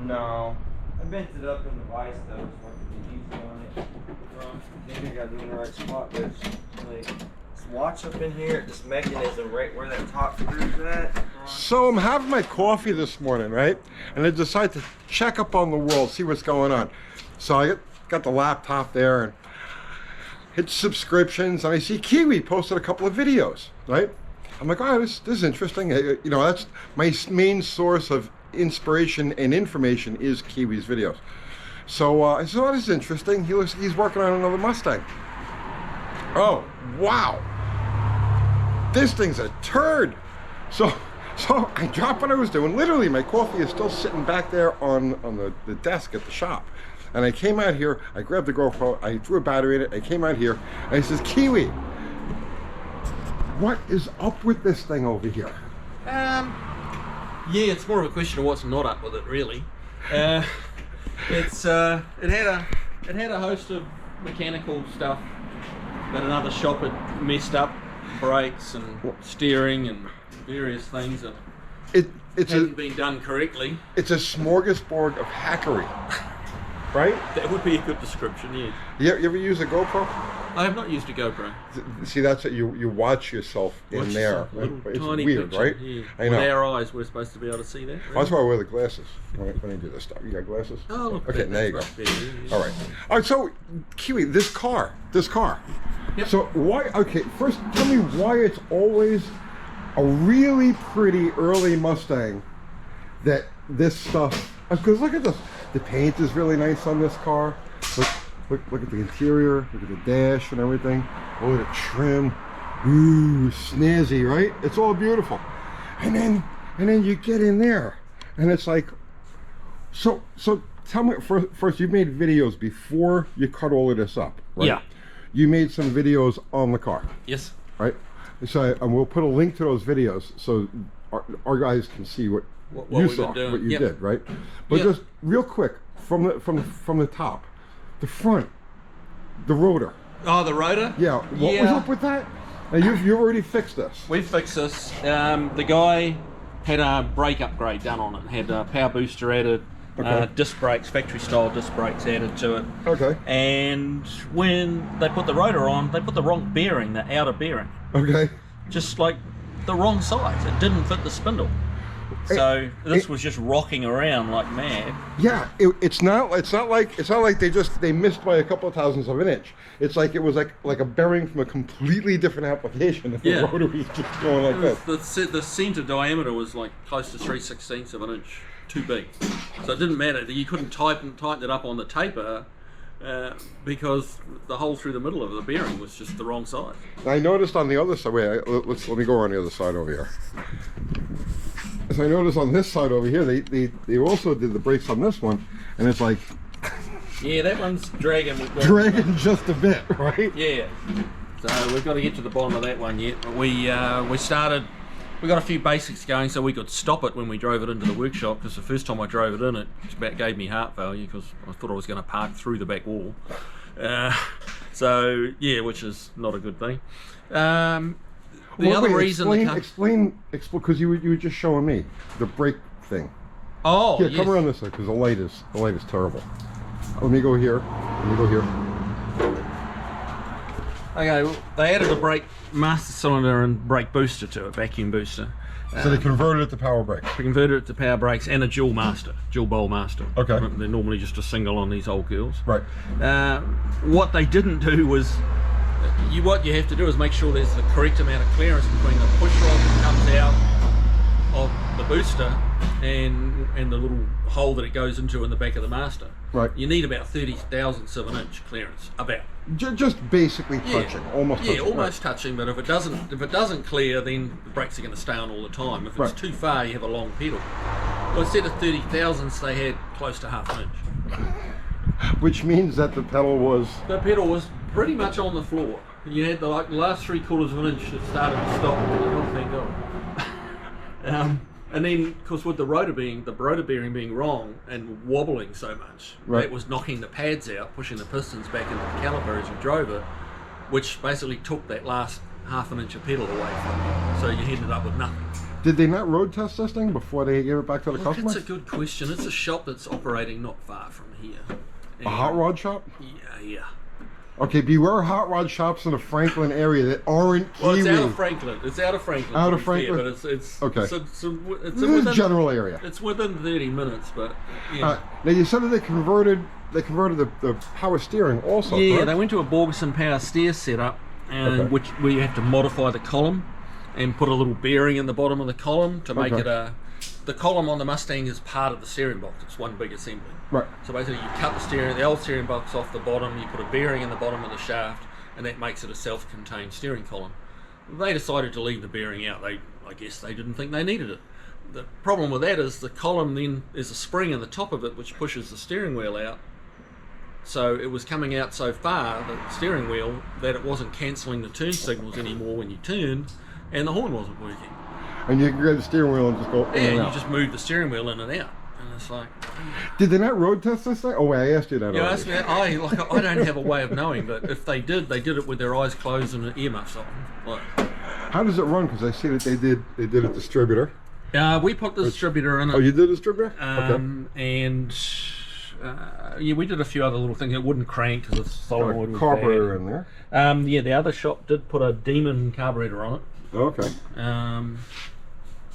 No. I bent it up in the vise though, so I can be easy on it. I think I got it in the right spot. There's like this watch up in here, this mechanism right where that top screw's at. So I'm having my coffee this morning, right? And I decided to check up on the world, see what's going on. So I got the laptop there and hit subscriptions, and I see Kiwi posted a couple of videos, right? I'm like, oh, this is interesting. You know, that's my main source of inspiration and information is Kiwi's videos. So I said, oh, this is interesting. He's working on another Mustang. Oh, wow. This thing's a turd. So I dropped what I was doing. Literally, my coffee is still sitting back there on the desk at the shop. And I came out here, I grabbed the GoPro, I threw a battery in it, I came out here, and I says, Kiwi, what is up with this thing over here? Yeah, it's more of a question of what's not up with it, really. It had a host of mechanical stuff that another shop had messed up, brakes and steering and various things that hadn't been done correctly. It's a smorgasbord of hackery, right? That would be a good description, yeah. You ever use a GoPro? I have not used a GoPro. See, that's what you watch yourself in there. It's Tiny weird, picture, right? Yeah. I know. With our eyes, we're supposed to be able to see that. Right? Well, that's why I wear the glasses when I do this stuff. You got glasses? Oh, look. Okay, there you go. Right there, yeah. All right. So, Kiwi, this car. Yep. So why? Okay, first tell me why it's always a really pretty early Mustang that this stuff. Because look at this. The paint is really nice on this car. Look at the interior. Look at the dash and everything. Oh, the trim. Ooh, snazzy, right? It's all beautiful. And then you get in there, and it's like, so tell me first. You made videos before you cut all of this up, right? Yeah. You made some videos on the car. Yes. Right. So and we'll put a link to those videos so our guys can see what you saw, what you did, right? But just real quick from the top, the front, the rotor. Oh, the rotor? Yeah. What was up with that? Now you've already fixed this. We fixed this. The guy had a brake upgrade done on it. Had a power booster added, disc brakes, factory style disc brakes added to it. Okay. And when they put the rotor on, they put the wrong bearing, the outer bearing. Okay. Just like the wrong size. It didn't fit the spindle. So this was just rocking around like mad. Yeah, it's not like they missed by a couple of thousandths of an inch. It's like it was like a bearing from a completely different application. If the rotor was just going like that. The center diameter was like close to 3/16 of an inch too big. So it didn't matter. You couldn't tighten it up on the taper because the hole through the middle of the bearing was just the wrong size. I noticed on the other side. Wait, let me go on the other side over here. So I noticed on this side over here, they also did the brakes on this one, and it's like, yeah, that one's dragging. Just a bit, right? Yeah. So we've got to get to the bottom of that one yet. But we got a few basics going so we could stop it when we drove it into the workshop, because the first time I drove it in, it about gave me heart failure because I thought I was going to park through the back wall. So yeah, which is not a good thing. The other reason explain because you were just showing me the brake thing. Oh, yeah, come around this side because the light is terrible. Let me go here. Okay, well, they added a brake master cylinder and brake booster to it, vacuum booster. So they converted it to power brakes. We converted it to power brakes and a dual bowl master. Okay. They're normally just a single on these old girls. Right. What they didn't do was, what you have to do is make sure there's the correct amount of clearance between the push rod that comes out of the booster and the little hole that it goes into in the back of the master. Right. You need about 30 thousandths of an inch clearance, about. Just basically touching, almost touching. Yeah, almost touching, but if it doesn't clear, then the brakes are going to stay on all the time. If it's too far, you have a long pedal. Well, instead of 30 thousandths, they had close to half an inch. Which means that the pedal was pretty much on the floor. You had the last 3/4 of an inch that started to stop. Oh, thank God. And then, of course, with the rotor bearing being wrong and wobbling so much, that was knocking the pads out, pushing the pistons back into the caliper as you drove it, which basically took that last half an inch of pedal away from you. So you ended up with nothing. Did they not road test this thing before they gave it back to the Look, customer? it's a good question. It's a shop that's operating not far from here. A hot rod shop? Yeah. Okay, beware hot rod shops in the Franklin area that aren't Kiwi. Well, it's out of Franklin. It's out of Franklin. Out to of be fair, Franklin? but it's Okay. it's This within, is a general area. It's within 30 minutes, but yeah. Now you said that they converted the power steering also. Yeah, correct? they went to a Borgeson power steer setup, and Okay. where you have to modify the column and put a little bearing in the bottom of the column to make Okay. it the column on the Mustang is part of the steering box. It's one big assembly. Right. So basically, you cut the old steering box off the bottom, you put a bearing in the bottom of the shaft, and that makes it a self-contained steering column. They decided to leave the bearing out. I guess they didn't think they needed it. The problem with that is the column then is a spring in the top of it which pushes the steering wheel out. So it was coming out so far, the steering wheel, that it wasn't cancelling the turn signals anymore when you turned, and the horn wasn't working. And you can grab the steering wheel and just go in Yeah, and and out. you just move the steering wheel in and out. And it's like, Did they not road test this thing? Oh wait, I asked you that you know, already. I don't have a way of knowing, but if they did it with their eyes closed and earmuffs on. Like, How does it run? Because I see that they did a distributor. we put the distributor in it. Oh, you did a distributor? And yeah, we did a few other little things. It wouldn't crank because it's solenoid. was Carburetor bad. in there. Yeah, the other shop did put a Demon carburetor on it. Okay.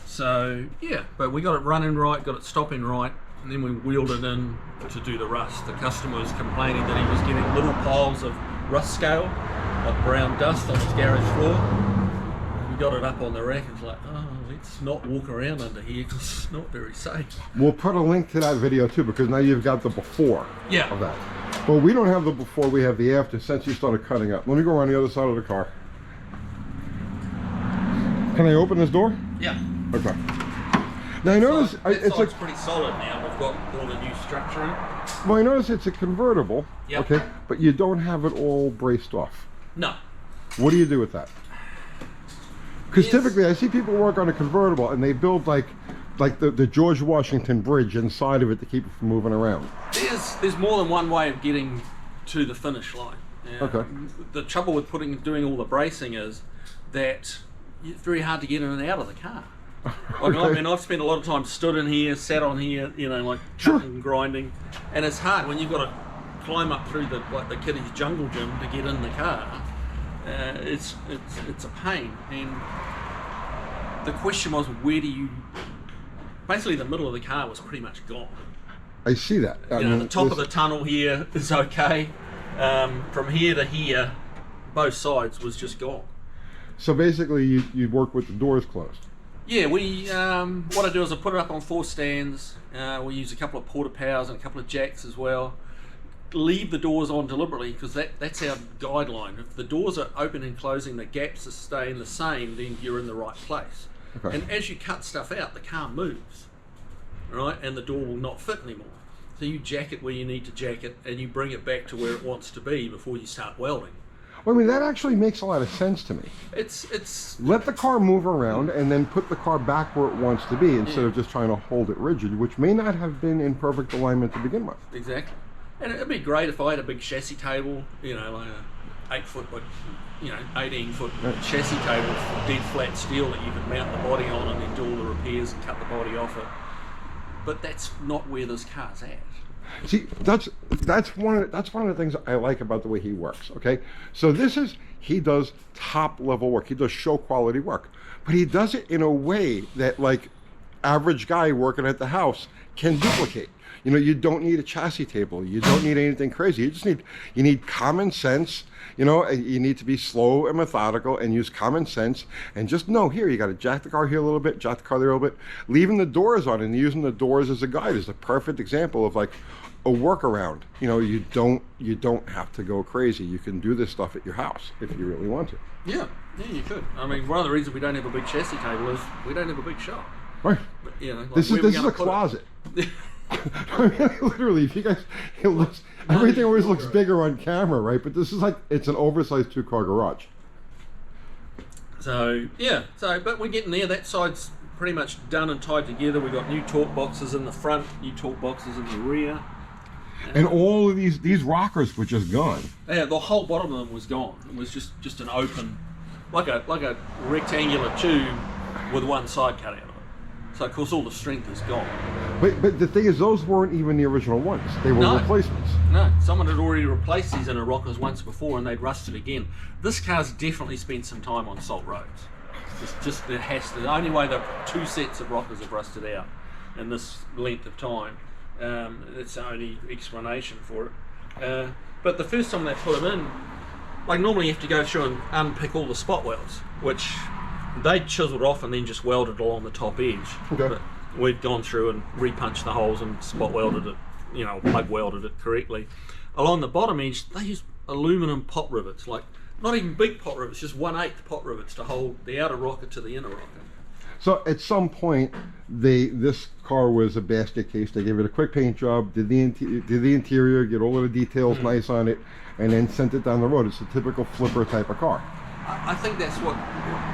So yeah, but we got it running right, got it stopping right, and then we wheeled it in to do the rust. The customer was complaining that he was getting little piles of rust scale, like brown dust on his garage floor. We got it up on the rack. It's like, oh, let's not walk around under here because it's not very safe. We'll put a link to that video too, because now you've got the before Yeah. of that. But we don't have the before, we have the after since you started cutting up. Let me go around the other side of the car. Can I open this door? Yeah. Okay. Now I notice That it's side's a pretty solid now. We've got all the new structure in it. well, I notice it's a convertible. Yep. Okay, but you don't have it all braced off. No. What do you do with that? Because Yes. typically I see people work on a convertible and they build like the George Washington Bridge inside of it to keep it from moving around. There's more than one way of getting to the finish line. Okay. The trouble with doing all the bracing is that it's very hard to get in and out of the car. Like, I Okay. mean, I've spent a lot of time stood in here, sat on here, you know, like Sure. cutting and grinding, and it's hard when you've got to climb up through the kiddies' jungle gym to get in the car. It's a pain, and the question was, where do you? Basically, the middle of the car was pretty much gone. I see that. I You know, mean, the top this- of the tunnel here is okay. From here to here, both sides was just gone. So basically you work with the doors closed. Yeah, we what I do is I put it up on 4 stands. We use a couple of porta powers and a couple of jacks as well. Leave the doors on deliberately because that's our guideline. If the doors are open and closing, the gaps are staying the same, then you're in the right place. Okay. And as you cut stuff out, the car moves, right? And the door will not fit anymore. So you jack it where you need to jack it, and you bring it back to where it wants to be before you start welding. Well, I mean, that actually makes a lot of sense to me. It's Let the car move around and then put the car back where it wants to be instead of just trying to hold it rigid, which may not have been in perfect alignment to begin with. exactly. And it'd be great if I had a big chassis table, you know, like a 8-foot, but 18-foot chassis table with dead flat steel that you could mount the body on and then do all the repairs and cut the body off it. But that's not where this car's at. See, that's one of the things I like about the way he works. Okay, so he does top level work. He does show quality work, but he does it in a way that like average guy working at the house can duplicate. You know, you don't need a chassis table. You don't need anything crazy. You need common sense. You know, you need to be slow and methodical and use common sense and just know here, you got to jack the car here a little bit, jack the car there a little bit. Leaving the doors on and using the doors as a guide is a perfect example of like a workaround. You know, you don't have to go crazy. You can do this stuff at your house if you really want to. Yeah, you could. I mean, one of the reasons we don't have a big chassis table is we don't have a big shop. Right. But, you know, like This where is we a gonna put it? closet. I mean, literally, if you guys, everything always looks bigger on camera, right? But this is like, it's an oversized 2-car garage. So yeah, but we're getting there. That side's pretty much done and tied together. We've got new torque boxes in the front, new torque boxes in the rear. And all of these rockers were just gone. Yeah, the whole bottom of them was gone. It was just an open, like a rectangular tube with one side cut out of it. So of course all the strength is gone. But the thing is, those weren't even the original ones. They were No. replacements. No, someone had already replaced these inner rockers once before and they'd rusted again. This car's definitely spent some time on salt roads. It has to. The only way the 2 sets of rockers have rusted out in this length of time, it's the only explanation for it. But the first time they put them in, like normally you have to go through and unpick all the spot welds, which they chiseled off and then just welded along the top edge. Okay. But we've gone through and repunched the holes and spot welded it, plug welded it correctly. Along the bottom edge, they use aluminum pot rivets, like not even big pot rivets, just 1/8 pot rivets to hold the outer rocker to the inner rocker. So at some point, this car was a basket case. They gave it a quick paint job, did the interior, get all of the details nice on it, and then sent it down the road. It's a typical flipper type of car. I think that's what,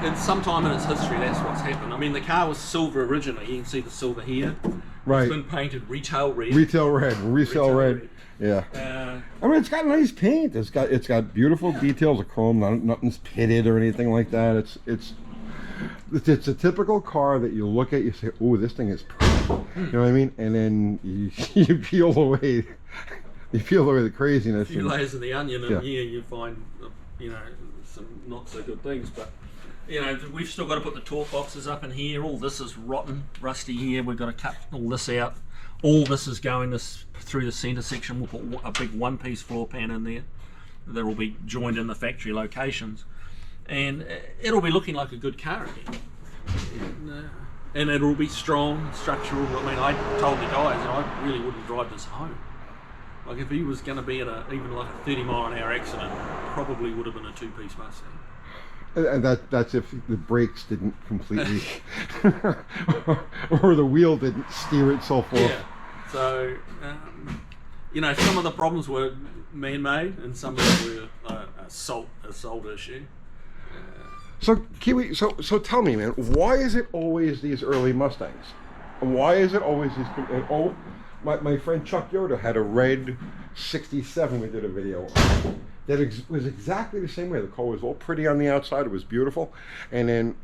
in some time in its history, that's what's happened. I mean, the car was silver originally. You can see the silver here. Right. It's been painted retail red. Retail red, resale red. Yeah. I mean, it's got nice paint. It's got beautiful details of chrome. Nothing's pitted or anything like that. It's a typical car that you look at, you say, "Oh, this thing is pretty." You know what I mean? And then you peel away the craziness. A few layers of the onion, and Yeah. here you find, some not so good things. But we've still got to put the torque boxes up in here. All this is rotten, rusty here. We've got to cut all this out. All this is going through the centre section. We'll put a big one-piece floor pan in there that will be joined in the factory locations, and it'll be looking like a good car again. And it'll be strong, structural. I mean, I told the guys I really wouldn't drive this home. Like if he was going to be in even like a 30-mile-an-hour accident, probably would have been a 2-piece Mustang. And that's if the brakes didn't completely, or the wheel didn't steer itself off. Yeah. So, some of the problems were man-made, and some of them were a salt issue. So Kiwi, so tell me, man, why is it always these early Mustangs? Why is it always these? My friend Chuck Yoder had a red '67. We did a video on. That was exactly the same way. The car was all pretty on the outside. It was beautiful, and then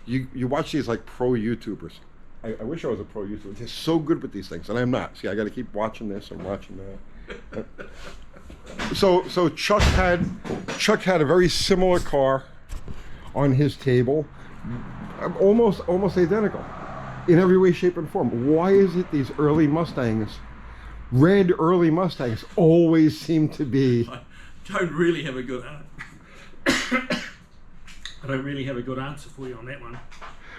you watch these like pro YouTubers. I wish I was a pro YouTuber. They're so good with these things, and I'm not. See, I got to keep watching this and watching that. So Chuck had a very similar car on his table, almost identical in every way, shape, and form. Why is it these early Mustangs? Red early Mustangs always seem to be. I don't really have a good answer for you on that one.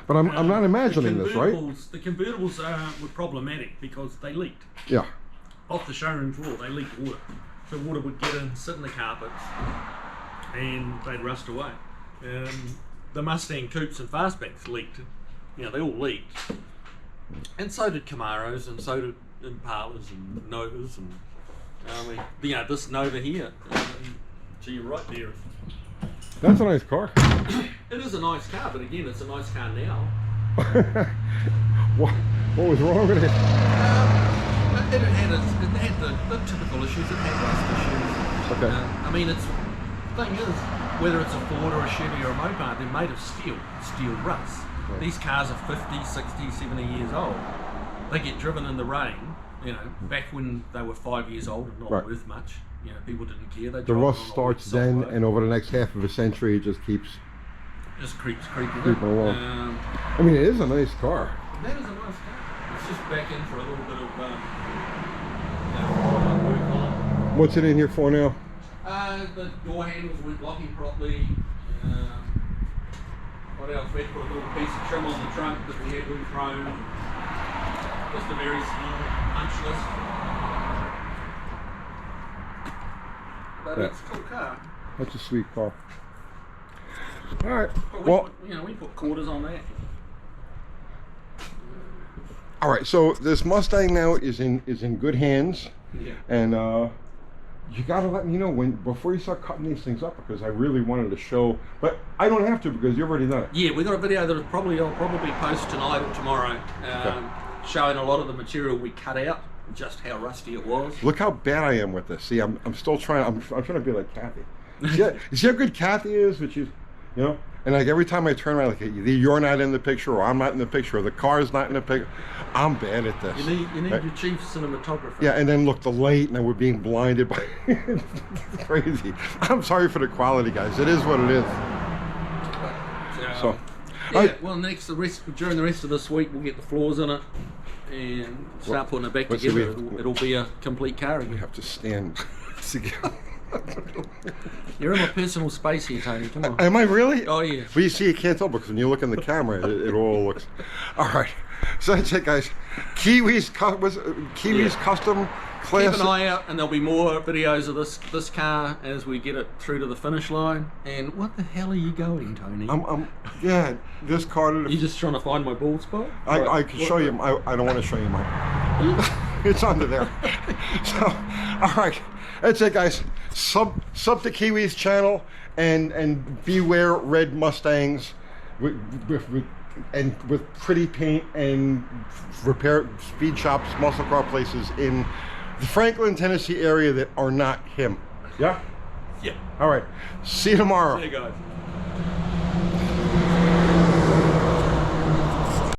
But I'm not imagining this, right? The convertibles were problematic because they leaked. Yeah. Off the showroom floor, they leaked water. So water would get in, sit in the carpets, and they'd rust away. The Mustang coupes and fastbacks leaked. They all leaked. And so did Camaros, and so did Impalas and Novas, and this Nova here. So you're right there. That's a nice car. It is a nice car, but again, it's a nice car now. What was wrong with it? It had the typical issues. It had rust issues. Okay. The thing is, whether it's a Ford or a Chevy or a Mopar, they're made of steel rust. Right. These cars are 50, 60, 70 years old. They get driven in the rain, back when they were 5 years old and not right. worth much. People didn't care. The rust starts then, and over the next half of a century, it just keeps creeping along. It is a nice car. That is a nice car. It's just back in for a little bit of work on. What's it in here for now? The door handles weren't locking properly. What else? We had to put a little piece of trim on the trunk that we had with chrome. Just a very small punch list. But it's a cool car. That's a sweet car. All right. But we put quarters on that. All right. So this Mustang now is in good hands. Yeah. And you got to let me know before you start cutting these things up, because I really wanted to show, but I don't have to because you've already done it. Yeah, we got a video that I'll probably post tonight or tomorrow, showing a lot of the material we cut out, just how rusty it was. Look how bad I am with this. See, I'm still trying. I'm trying to be like Kathy. You see how good Kathy is, which is, And like every time I turn around, like either you're not in the picture, or I'm not in the picture, or the car's not in the picture. I'm bad at this. You need Right? your chief cinematographer. Yeah, and then look, the light, and we're being blinded by it's crazy. I'm sorry for the quality, guys. It is what it is. So, Yeah, well, during the rest of this week, we'll get the floors in it and start putting it back what's together. the- It'll be a complete car we again. have to stand together. You're in my personal space here, Tony. Come on. Am I really? Oh, yeah. Well, you see, you can't tell because when you look in the camera, it all looks. All right. So that's it, guys. Kiwi's custom class. Keep an eye out, and there'll be more videos of this car as we get it through to the finish line. And what the hell are you going, Tony? Yeah, this car. You just trying to find my bald spot? I can show you. I don't want to show you mine. It's under there. So, all right. That's it, guys. Sub to Kiwi's channel and beware red Mustangs with pretty paint and repair speed shops, muscle car places in the Franklin, Tennessee area that are not him. Yeah? Yeah. All right. See you tomorrow. See you guys.